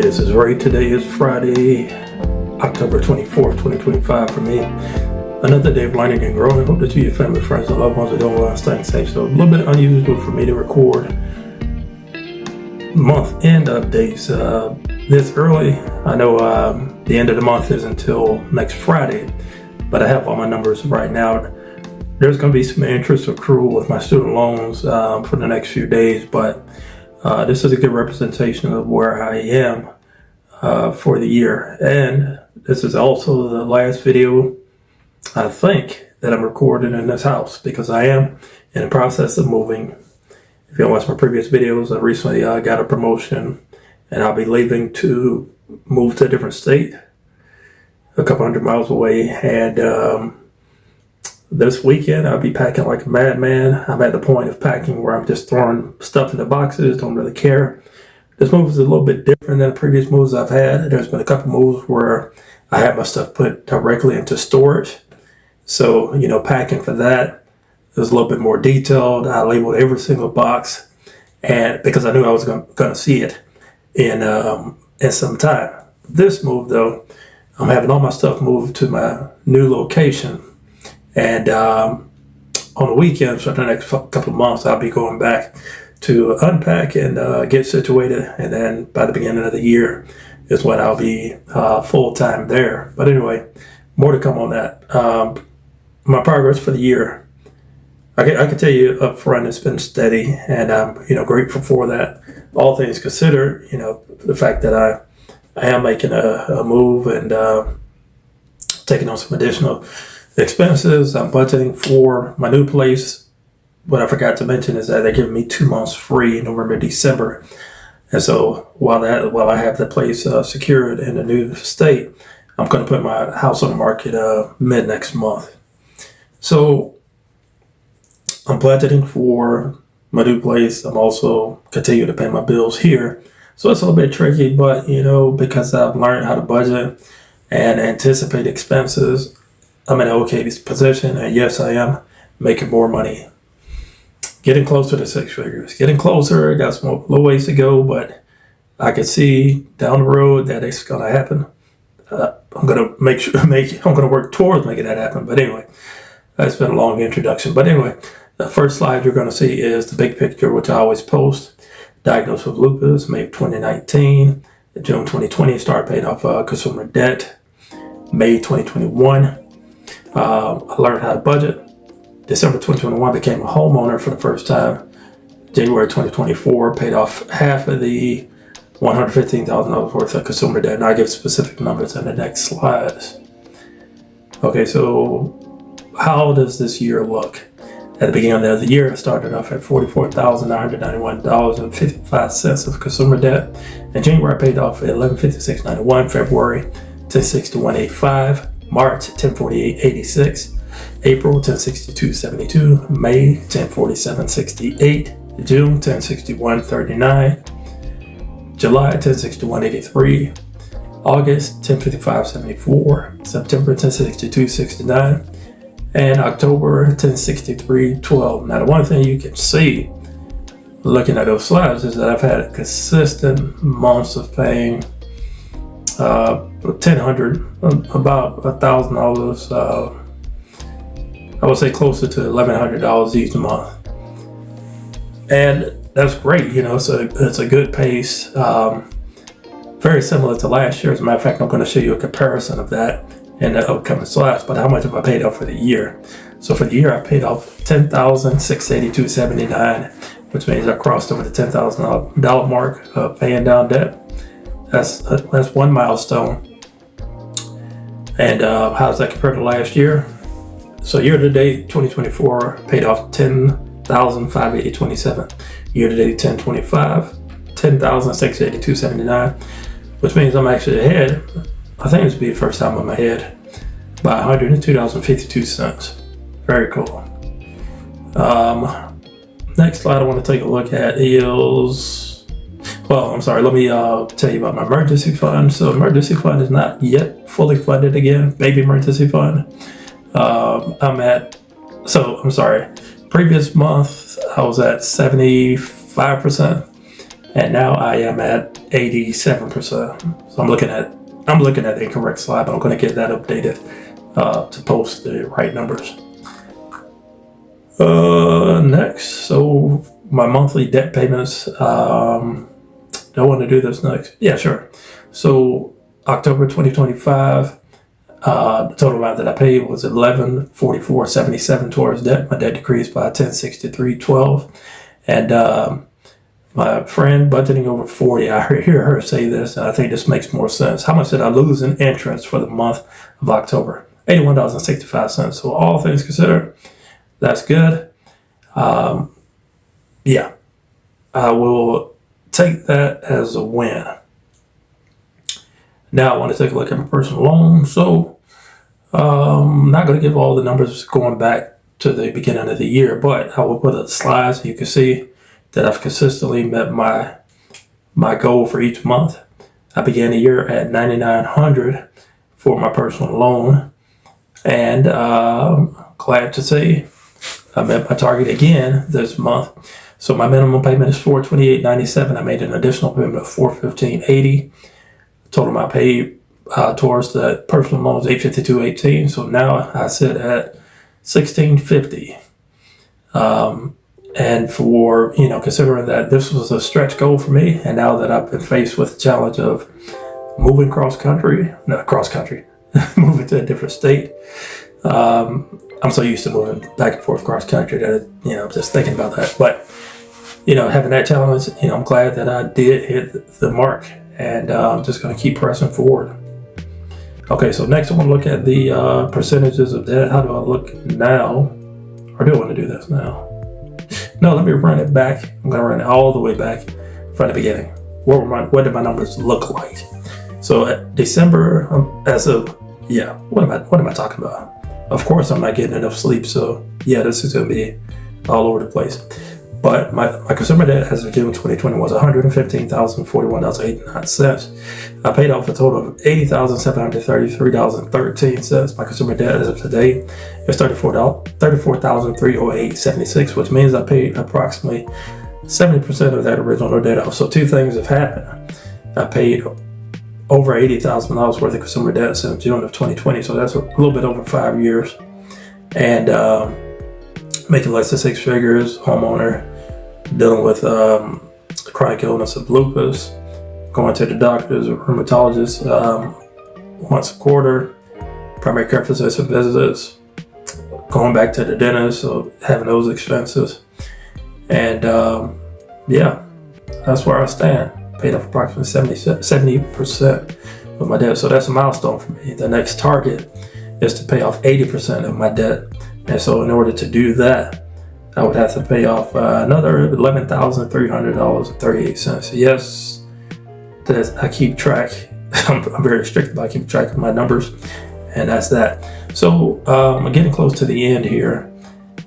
This is Ray. Today is Friday, October 24th, 2025 for me. Another day of learning and growing. Hope that you, your family, friends, and loved ones are doing well and staying safe. So a little bit unusual for me to record month-end updates this early. I know the end of the month is until next Friday, but I have all my numbers right now. There's going to be some interest accrual with my student loans for the next few days, but this is a good representation of where I am for the year. And this is also the last video, I think, that I'm recording in this house because I am in the process of moving. If you watch my previous videos, I recently got a promotion and I'll be leaving to move to a different state, a couple hundred miles away. And this weekend, I'll be packing like a madman. I'm at the point of packing where I'm just throwing stuff into boxes, don't really care. This move is a little bit different than the previous moves I've had. There's been a couple moves where I had my stuff put directly into storage. So, packing for that is a little bit more detailed. I labeled every single box, and because I knew I was going to see it in some time. This move, though, I'm having all my stuff moved to my new location. And on the weekends for the next couple of months, I'll be going back to unpack and get situated. And then by the beginning of the year is when I'll be full-time there. But anyway, more to come on that. My progress for the year, I can tell you up front, it's been steady. And I'm grateful for that. All things considered, the fact that I am making a move and taking on some additional expenses. I'm budgeting for my new place. What I forgot to mention is that they're giving me 2 months free, November, December. And so while I have the place secured in the new state, I'm going to put my house on the market mid next month. So I'm budgeting for my new place. I'm also continuing to pay my bills here. So it's a little bit tricky, but because I've learned how to budget and anticipate expenses, I'm in an okay position, and yes, I am making more money. Getting closer to six figures. Getting closer. Got some little ways to go, but I can see down the road that it's going to happen. I'm going to work towards making that happen. But anyway, that's been a long introduction. But anyway, the first slide you're going to see is the big picture, which I always post. Diagnosed with lupus, May of 2019. June 2020, started paying off consumer debt. May 2021. I learned how to budget. December 2021, became a homeowner for the first time. January 2024, paid off half of the $115,000 worth of consumer debt. And I'll give specific numbers in the next slides. Okay, so how does this year look? At the beginning of the year, I started off at $44,991.55 of consumer debt. In January, I paid off $1156.91. February, $1061.85. March, $1048.86. April, $1062.72. May, $1047.68. June, $1061.39. July, $1061.83. August, $1055.74. September, $1062.69. And October, $1063.12. Now, the one thing you can see looking at those slides is that I've had consistent months of paying $1,000, about $1,000. I would say closer to $1,100 each month, and that's great. It's a good pace. Very similar to last year. As a matter of fact, I'm going to show you a comparison of that in the upcoming slides. But how much have I paid off for the year? So for the year, I paid off $10,682.79, which means I crossed over the $10,000 mark of paying down debt. That's one milestone. And how does that compare to last year? So year to date, 2024, paid off $10,580.27. Year to date, 1025, $10,682.79, which means I'm actually ahead. I think this will be the first time I'm ahead by $102.52. Very cool. Next slide I want to take a look at is. Well, I'm sorry, let me tell you about my emergency fund. So emergency fund is not yet fully funded again, baby emergency fund. Previous month I was at 75%, and now I am at 87%. So I'm looking at the incorrect slide, but I'm going to get that updated to post the right numbers. Next, so my monthly debt payments. Do I want to do this next? Yeah, sure. So October 2025, the total amount that I paid was $1144.77 towards debt. My debt decreased by $1063.12, and my friend budgeting over 40. I hear her say this, and I think this makes more sense. How much did I lose in interest for the month of October? $81.65. So all things considered, that's good. Yeah, I will take that as a win. Now I want to take a look at my personal loan. So I'm not going to give all the numbers going back to the beginning of the year, but I will put a slide so you can see that I've consistently met my goal for each month. I began the year at $9,900 for my personal loan, and glad to say I met my target again this month. So my minimum payment is $428.97. I made an additional payment of $415.80. Total amount paid towards the personal loan is $852.18. So now I sit at $1,650. And for, considering that this was a stretch goal for me, and now that I've been faced with the challenge of moving moving to a different state, I'm so used to moving back and forth cross country that, just thinking about that. But, having that challenge, I'm glad that I did hit the mark, and I'm just going to keep pressing forward. Okay, so next I want to look at the percentages of debt. How do I look now? Or do I want to do this now? No, let me run it back. I'm going to run it all the way back from the beginning. What did my numbers look like? So at December, what am I talking about? Of course, I'm not getting enough sleep, so yeah, this is going to be all over the place. But my consumer debt as of June 2020 was $115,041.89. I paid off a total of $80,733.13. My consumer debt as of today is $34,308.76, which means I paid approximately 70% of that original debt off. So two things have happened. I paid over $80,000 worth of consumer debt since June of 2020, so that's a little bit over 5 years. And making less than six figures, homeowner, dealing with chronic illness of lupus, going to the doctors or rheumatologists once a quarter, primary care physician visits, going back to the dentist, so having those expenses. And that's where I stand. Paid off approximately 70% of my debt. So that's a milestone for me. The next target is to pay off 80% of my debt. And so in order to do that, I would have to pay off another $11,300.38. Yes, I keep track. I'm very strict about keeping track of my numbers, and that's that. So I'm getting close to the end here,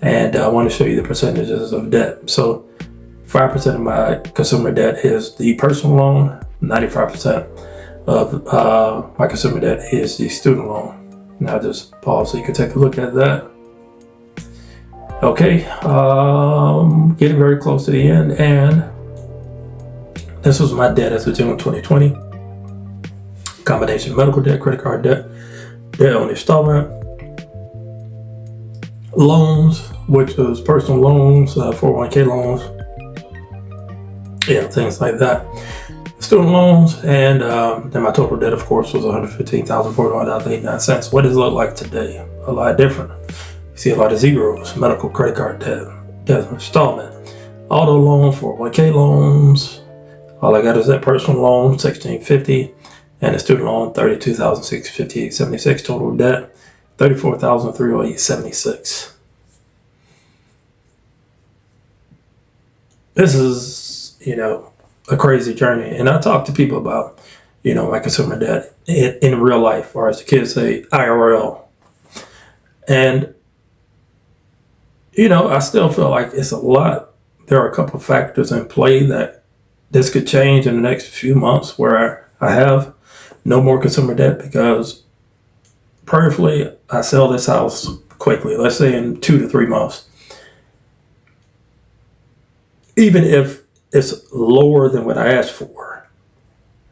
and I want to show you the percentages of debt. So 5% of my consumer debt is the personal loan. 95% of my consumer debt is the student loan. Now just pause so you can take a look at that. Okay, getting very close to the end, and this was my debt as of June 2020. Combination of medical debt, credit card debt, debt on installment, loans, which was personal loans, 401k loans, things like that. Student loans, and then my total debt, of course, was $115,401.89. What does it look like today? A lot different. You see a lot of zeros: medical, credit card debt, debt installment, auto loan, 401k loans. All I got is that personal loan, $1,650, and the student loan, $32,658.76. Total debt, $34,308.76. This is, a crazy journey. And I talk to people about, my consumer debt in real life, or as the kids say, IRL. And, I still feel like it's a lot. There are a couple of factors in play that this could change in the next few months, where I have no more consumer debt, because prayerfully I sell this house quickly, let's say in 2 to 3 months. Even if it's lower than what I asked for,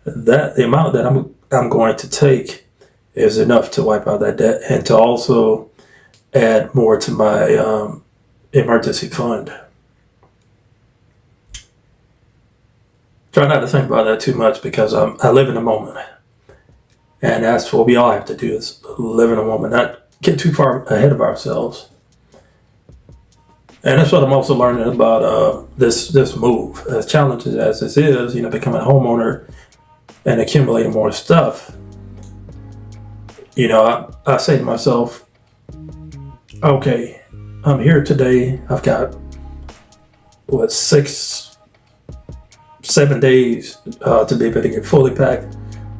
that the amount that I'm going to take is enough to wipe out that debt and to also add more to my emergency fund. Try not to think about that too much because I live in the moment. And that's what we all have to do, is live in the moment, not get too far ahead of ourselves. And that's what I'm also learning about this move. As challenging as this is, becoming a homeowner and accumulating more stuff. I say to myself, okay, I'm here today. I've got 7 days to be able to get fully packed,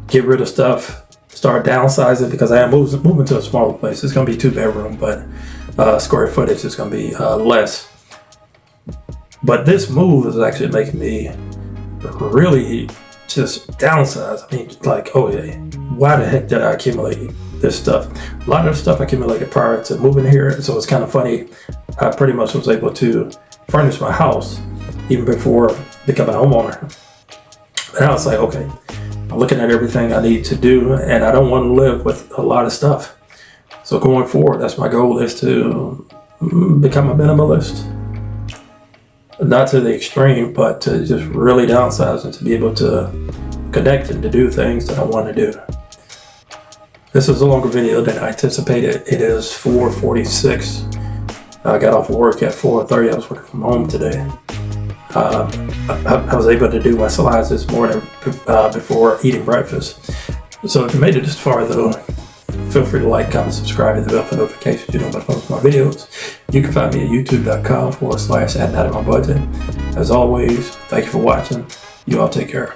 get rid of stuff, start downsizing, because I am moving to a smaller place. It's going to be 2-bedroom, but square footage is going to be less. But this move is actually making me really just downsize. I mean, like, okay, why the heck did I accumulate this stuff? A lot of the stuff I accumulated prior to moving here, so it's kind of funny. I pretty much was able to furnish my house even before becoming a homeowner. And I was like, okay, I'm looking at everything I need to do, and I don't want to live with a lot of stuff. So going forward, that's my goal, is to become a minimalist. Not to the extreme, but to just really downsize and to be able to connect and to do things that I want to do. This is a longer video than I anticipated. It is 4:46. I got off work at 4:30. I was working from home today. I was able to do my slides this morning before eating breakfast. So if you made it this far, though, feel free to like, comment, subscribe, and the bell for notifications. You know when I post my videos. You can find me at youtube.com/@nightoutofmybudget. As always, thank you for watching. You all take care.